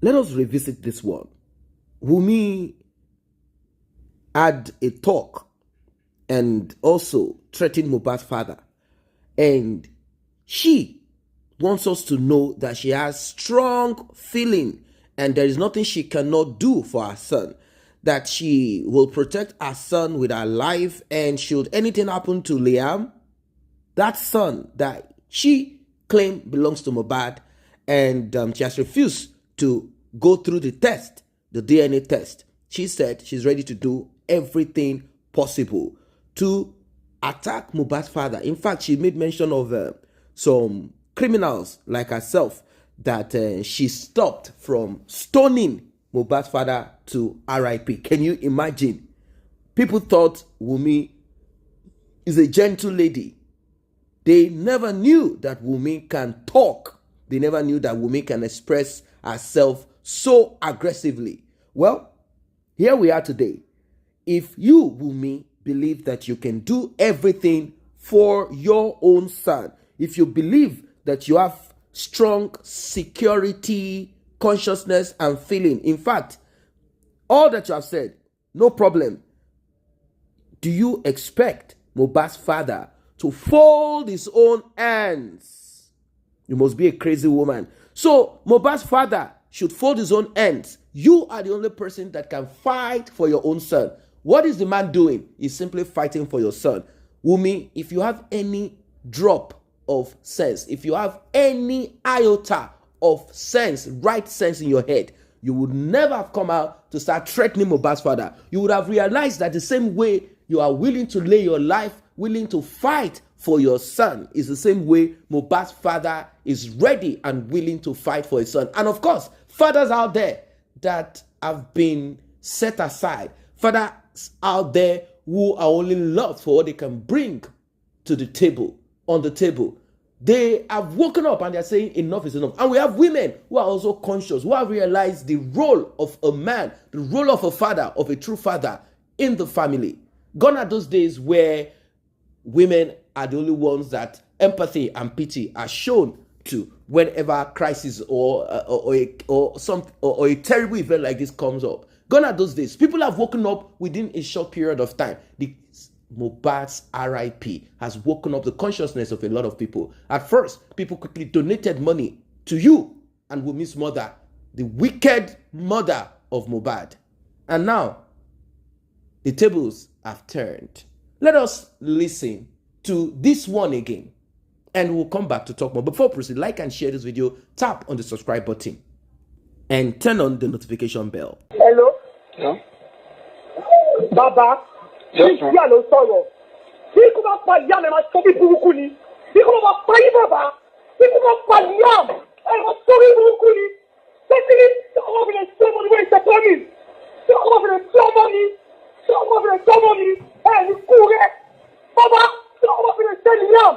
let us revisit this one. Wunmi had a talk and also threatened Mohbad's father. And she wants us to know that she has strong feeling and there is nothing she cannot do for her son. That she will protect her son with her life, and should anything happen to Liam, that son that she claimed belongs to Mohbad, and she has refused to go through the test, the DNA test. She said she's ready to do everything possible to attack Mohbad's father. In fact, she made mention of some criminals like herself that she stopped from stoning Mohbad's father to RIP. Can you imagine? People thought Wunmi is a gentle lady. They never knew that Wunmi can talk. They never knew that Wunmi can express herself so aggressively. Well, here we are today. If you, Wunmi, believe that you can do everything for your own son, if you believe that you have strong security, consciousness, and feeling, in fact, all that you have said, no problem. Do you expect Mohbad's father to fold his own hands? You must be a crazy woman. So Mohbad's father should fold his own hands. You are the only person that can fight for your own son. What is the man doing? He's simply fighting for your son. Wunmi, if you have any drop of sense, if you have any iota of sense, right sense in your head, you would never have come out to start threatening Mohbad's father. You would have realized that the same way you are willing to lay your life, willing to fight for your son, is the same way Mohbad's father is ready and willing to fight for his son. And of course, fathers out there that have been set aside, fathers out there who are only loved for what they can bring to the table, on the table, they have woken up and they're saying enough is enough. And we have women who are also conscious, who have realized the role of a man, the role of a father, of a true father in the family. Gone are those days where women are the only ones that empathy and pity are shown to whenever crisis or a terrible event like this comes up. Gone are those days. People have woken up within a short period of time. The Mohbad's RIP has woken up the consciousness of a lot of people. At first, people quickly donated money to you and Wunmi's mother, the wicked mother of Mohbad. And now, the tables have turned. Let us listen to this one again, and we'll come back to talk more. Before we proceed, like and share this video, tap on the subscribe button, and turn on the notification bell. Hello? Yeah. Baba? Yes, Bí àlọ́ sọ̀rọ̀. Bí kò bá pa ìyá mi máa tó bí burúkú ni. Bí kò bá pa yí bàbá. Bí kò bá pa ìyá mi. Ẹ̀rọ tó bí burúkú ni. Tẹ́tí ní ọmọbìnrin tí ọmọ ní wọ́n ṣe tọ́ mi. Tí ọmọbìnrin tí ọmọ ní. Tí ọmọbìnrin tí ọmọ ní. Ẹ̀ẹ́ni kú rẹ̀. Bàbá tí ọmọbìnrin tí ẹni yàm.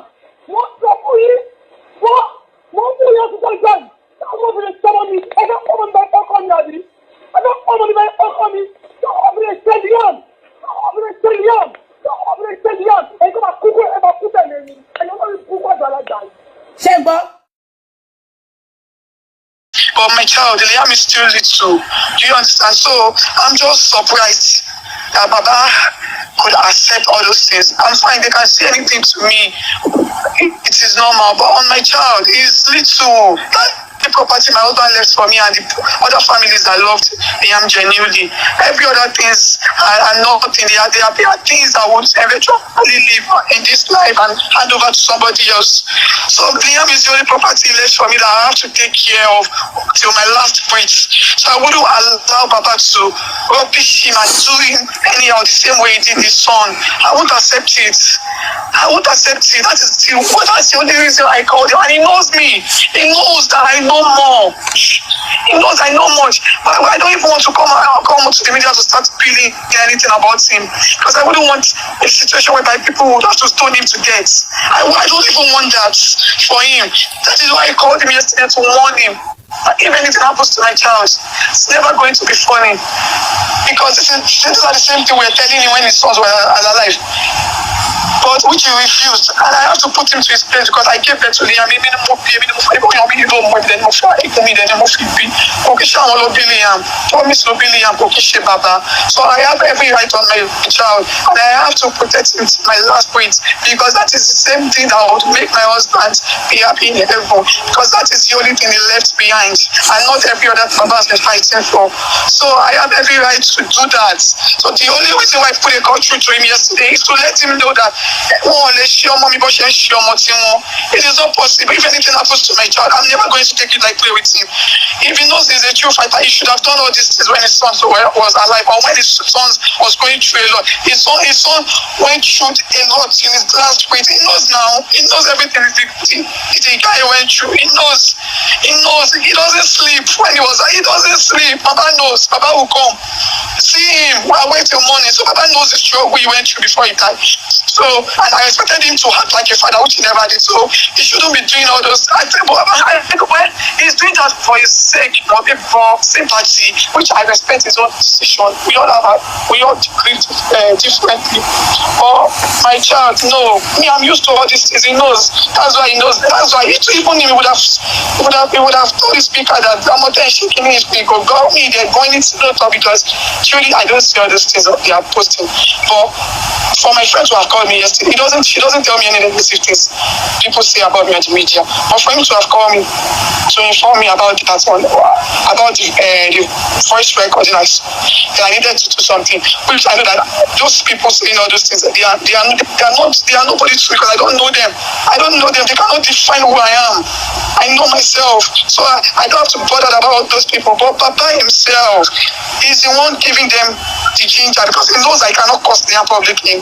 Wọ́n sọ fún yín. Wọ́n mú ìyá tó sọ́jà yìí. Tí ọmọbìnrin tí ọmọ ní. Ẹ̀fẹ́ ọmọ ní bá ọkọ mi àbí. Ẹ̀fẹ́ ọmọ ní bá ọkọ mi. Tí ọmọbìnrin tí ẹni yàm. But my child, Liam is still little. Do you understand? So I'm just surprised that Baba could accept all those things. I'm fine, they can say anything to me. It is normal. But on my child, he's little. The property my husband left for me and the other families that loved Liam genuinely. Every other things are nothing. They are things that would eventually live in this life and hand over to somebody else. So Liam is the only property left for me that I have to take care of till my last breath. So I wouldn't allow Baba to rubbish him and do him anyhow the same way he did his son. I won't accept it. I won't accept it. That's the only reason I called him. And he knows me. He knows that I know more. He knows I know much. But I don't even want to come to the media to start spilling anything about him. Because I wouldn't want a situation whereby people would have to stone him to death. I don't even want that for him. That is why I called him yesterday to warn him. If anything happens to my child, it's never going to be funny. Because these are the same thing we were telling him when his sons were alive. but which he refused, and I have to put him to his place because I gave birth to Liam. Èmi ni mo bí, èmi ni mo fẹ́ bóyá ọmọ mi ló mọ ibi dẹni mo fẹ́ ikú mi dẹni mo fi bí. Kò kí ṣe àwọn ló bí Liam, promise ló bí Liam, kò kí ṣe bàbá. So I have every right on my child, and I have to protect him till my last breath because that is the same thing that would make my husband be happy in heaven because that is the only thing he left behind, and not every other baba has been fighting for. So I have every right to do that. So the only reason why I put a call through to him yesterday is to let him know that it is not possible. If anything happens to my child, I'm never going to take it like play with him. If he knows he's a true fighter, he should have done all these things when his son was alive or when his son was going through a lot. His son went through a lot in his last breath. He knows now. He knows everything the guy went through. He knows. He knows. He doesn't sleep when he doesn't sleep. Baba knows. Baba will come. See him. I'll wait till morning. So Baba knows the struggle he went through before he died. So, and I expected him to act like a father, which he never did. So he shouldn't be doing all those. I think, well, he's doing that for his sake, not for sympathy, which I respect his own decision. We all grieve differently. But my child, no, me, I'm used to all these things. He knows. That's why he knows. That's why even he would have told the speaker that I'm not shaking his people. God, me, they're going into the top because truly I don't see all those things they are posting. But for my friend to have called me yesterday, she doesn't tell me any negative things people say about me on the media. But for him to have called me to inform me about that one, about the voice recording, that I needed to do something, which I know that those people saying all those things, they are nobody to me because I don't know them. I don't know them. They cannot define who I am. I know myself, so I don't have to bother about those people. But Papa himself is the one giving them the ginger because he knows I cannot curse them publicly.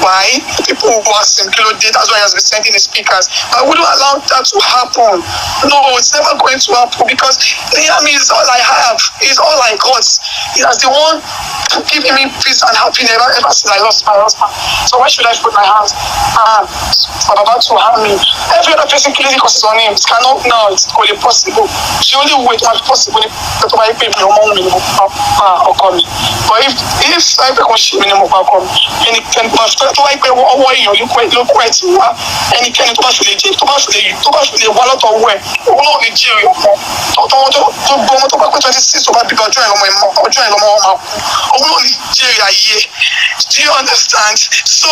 Why? People who ask him, that's why he has been sending the speakers. I wouldn't allow that to happen. No, it's never going to happen because Liam is all I have. He's all I got. He has the one giving me peace and happiness ever since I lost my husband. So why should I put my hands for about to harm me? Every other person killing causes on him. It cannot now. It's only possible. The only way it might be possible is to buy people among me or call me. But if I become shame in any can tó wáyé pé ọwọ́ èèyàn ló kọ́ ẹ̀ tí wá ẹnikẹ́ni tó bá fi lè jẹ́ tó bá fi lè wá lọ́tọ̀ ọwọ́ ẹ̀ owó náà lè jẹ́ èrè ọmọ tó gbọ́ ọmọ tó bá pé 26 tó bá bíbá ọjọ́ ẹ̀ lọ́mọ wọn máa kú owó náà lè jẹ́ èrè ayé. Do you understand? So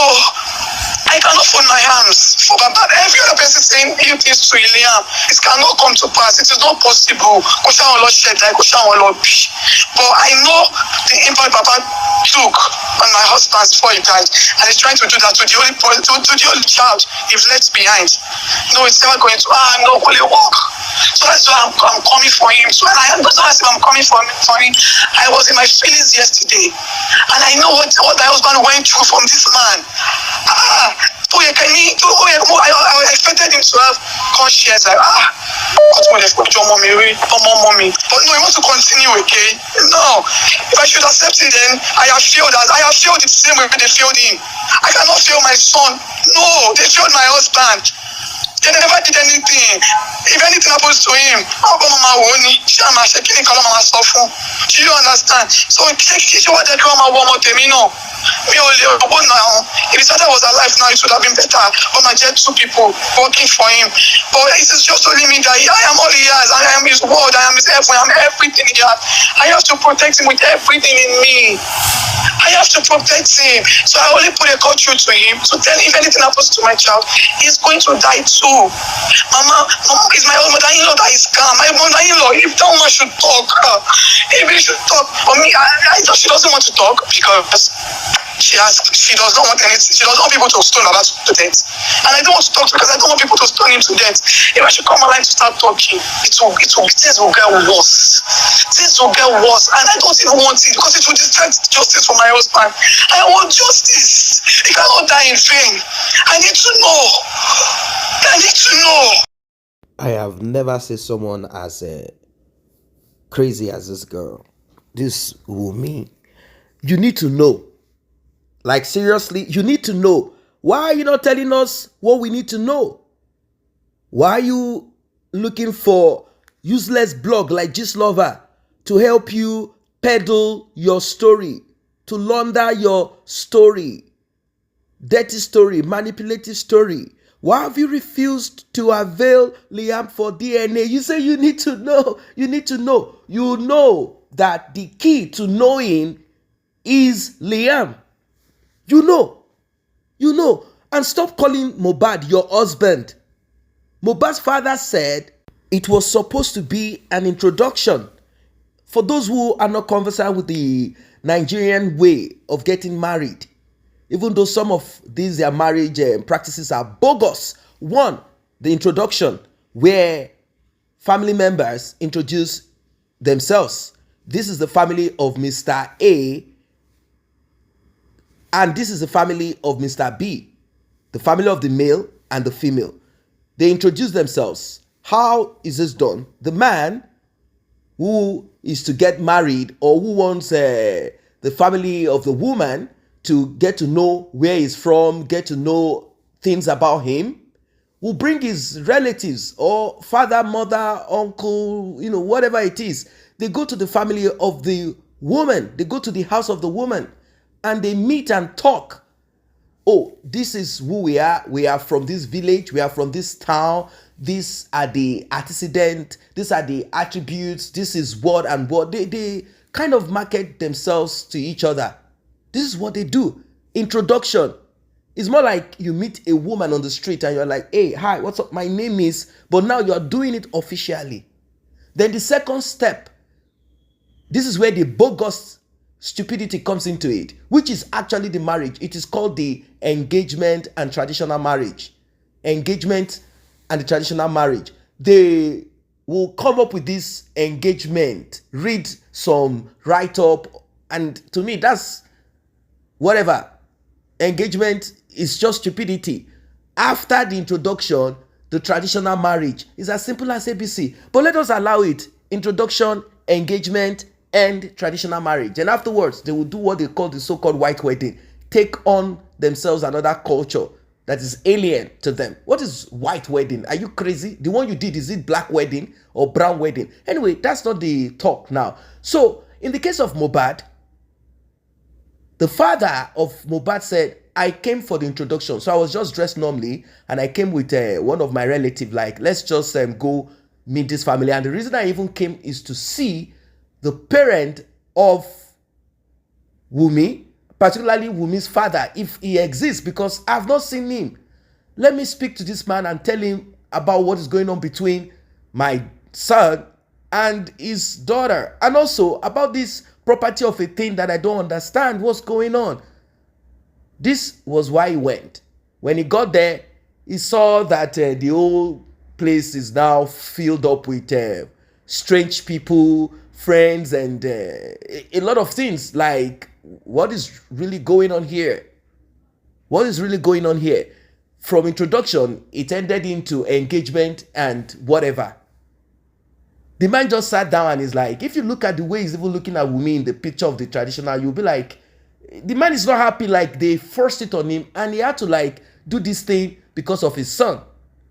I cannot fold my arms for Baba. Every other person saying ill things to Liam, it cannot come to pass. It is not possible. Kò ṣáwọn lọ ṣẹ̀dá, kò ṣáwọn lọ bí. But I know the impact Baba took on my husband before he died, and he's trying to do that to the only child he's left behind. No, it's never going to. No, will it work? So that's why I'm coming for him. So I'm coming for him. I was in my feelings yesterday, and I know what my husband went through from this man. I expected him to have conscience, like but no, he wants to continue again. No, if I should accept it, then I have failed the same way they failed him. I cannot fail my son. No, they failed my husband. They never did anything. If anything happens to him, do you understand? So what they call my woman to me, no. If his father was alive now, it would have been better. But my dear, 2 people working for him. But it is just only me that I am all he has. I am his word. I am his everything. I am everything he has. I have to protect him with everything in me. I have to protect him. So I only put a call through to him to tell him if anything happens to my child, he's going to die too. Mama is my own mother-in-law that is calm. My mother-in-law, if that woman should talk, if she should talk. For me, I thought she doesn't want to talk because she does not want anything. She doesn't want people to stone her to death. And I don't want to talk because I don't want people to stone him to death. If I should come online to start talking, things will get worse. Things will get worse. And I don't even want it because it will distract justice for my husband. I want justice. He cannot die in vain. I need to know. I have never seen someone as crazy as this girl. This Wunmi. You need to know. Like, seriously, you need to know. Why are you not telling us what we need to know? Why are you looking for useless blog like Gist Lover to help you peddle your story, to launder your story? dirty story, manipulative story. Why have you refused to avail Liam for DNA? You say you need to know. You need to know. You know that the key to knowing is Liam. You know. You know. And stop calling Mohbad your husband. Mohbad's father said it was supposed to be an introduction. For those who are not conversant with the Nigerian way of getting married, even though some of these their marriage practices are bogus. One, the introduction, where family members introduce themselves. This is the family of Mr. A, and this is the family of Mr. B, the family of the male and the female. They introduce themselves. How is this done? The man who is to get married, or who wants the family of the woman to get to know where he's from, get to know things about him, will bring his relatives or father, mother, uncle, whatever it is. They go to the family of the woman. They go to the house of the woman and they meet and talk. Oh, this is who we are. We are from this village. We are from this town. These are the antecedents. These are the attributes. This is what and what. They kind of market themselves to each other. This is what they do. Introduction. It's more like you meet a woman on the street and you're like, hey, hi, what's up? My name is, but now you're doing it officially. Then the second step, this is where the bogus stupidity comes into it, which is actually the marriage. It is called the engagement and traditional marriage. Engagement and the traditional marriage. They will come up with this engagement, read some write-up, and to me, that's whatever. Engagement is just stupidity. After the introduction, the traditional marriage is as simple as ABC. But let us allow it. Introduction, engagement, and traditional marriage. And afterwards, they will do what they call the so-called white wedding. Take on themselves another culture that is alien to them. What is white wedding? Are you crazy? The one you did, is it black wedding or brown wedding? Anyway, that's not the talk now. So, in the case of Mohbad, the father of Mohbad said, I came for the introduction. So I was just dressed normally and I came with one of my relatives, like, let's just go meet this family. And the reason I even came is to see the parent of Wunmi, particularly Wunmi's father, if he exists, because I've not seen him. Let me speak to this man and tell him about what is going on between my son and his daughter, and also about this property of a thing that I don't understand what's going on. This was why he went. When he got there, he saw that the whole place is now filled up with strange people, friends, and a lot of things. Like, what is really going on here? What is really going on here? From introduction, it ended into engagement and whatever. The man just sat down and is like, if you look at the way he's even looking at Wunmi in the picture of the traditional, you'll be like, the man is not happy. Like, they forced it on him and he had to like do this thing because of his son.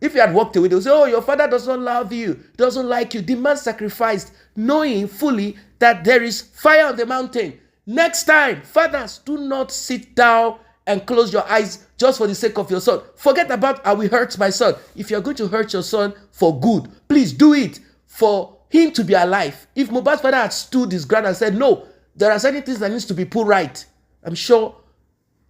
If he had walked away, they'll say, oh, your father does not love you, doesn't like you. The man sacrificed, knowing fully that there is fire on the mountain. Next time, fathers, do not sit down and close your eyes just for the sake of your son. Forget about, I will hurt my son. If you're going to hurt your son for good, please do it for him to be alive. If Mohbad's father had stood his ground and said, no, there are certain things that needs to be put right, I'm sure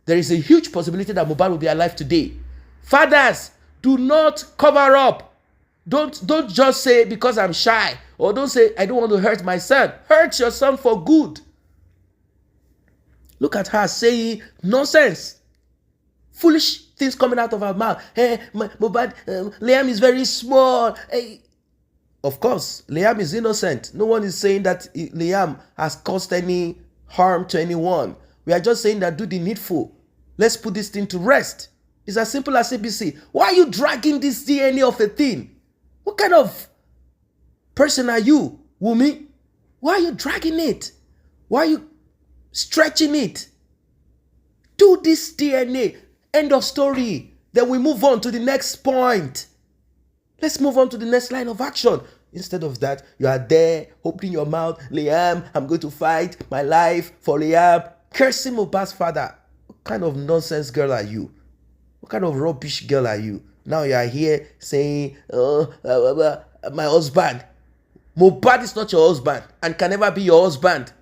there is a huge possibility that Mohbad will be alive today. Fathers, do not cover up. Don't just say because I'm shy, or don't say I don't want to hurt my son. Hurt your son for good. Look at her saying nonsense, foolish things coming out of her mouth. Hey, Mohbad, Liam is very small. Hey. Of course, Liam is innocent. No one is saying that Liam has caused any harm to anyone. We are just saying that do the needful. Let's put this thing to rest. It's as simple as ABC. Why are you dragging this DNA of a thing? What kind of person are you, Wunmi? Why are you dragging it? Why are you stretching it? Do this DNA. End of story. Then we move on to the next point. Let's move on to the next line of action. Instead of that, you are there opening your mouth. Liam, I'm going to fight my life for Liam. Cursing Mohbad's father. kind of nonsense girl are you? What kind of rubbish girl are you? Now you are here saying, my husband. Mohbad is not your husband and can never be your husband.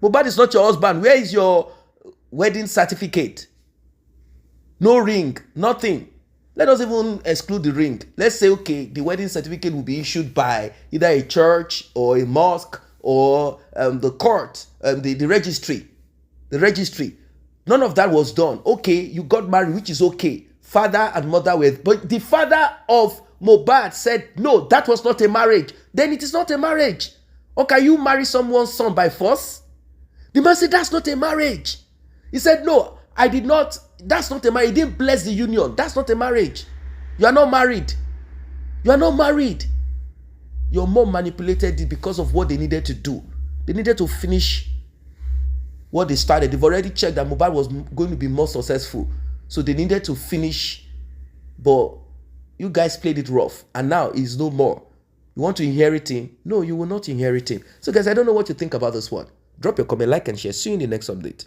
Mohbad is not your husband. Where is your wedding certificate? No ring, nothing. Let us even exclude the ring. Let's say, okay, the wedding certificate will be issued by either a church or a mosque or the court, the registry. The registry. None of that was done. Okay, you got married, which is okay. Father and mother were, but the father of Mohbad said, no, that was not a marriage. Then it is not a marriage. Or can you marry someone's son by force? The man said, that's not a marriage. He said, no, I did not. That's not a marriage. He didn't bless the union. That's not a marriage. You are not married. You are not married. Your mom manipulated it because of what they needed to do. They needed to finish what they started. They've already checked that Mohbad was going to be more successful. So they needed to finish. But you guys played it rough. And now he's no more. You want to inherit him? No, you will not inherit him. So guys, I don't know what you think about this one. Drop your comment, like, and share. See you in the next update.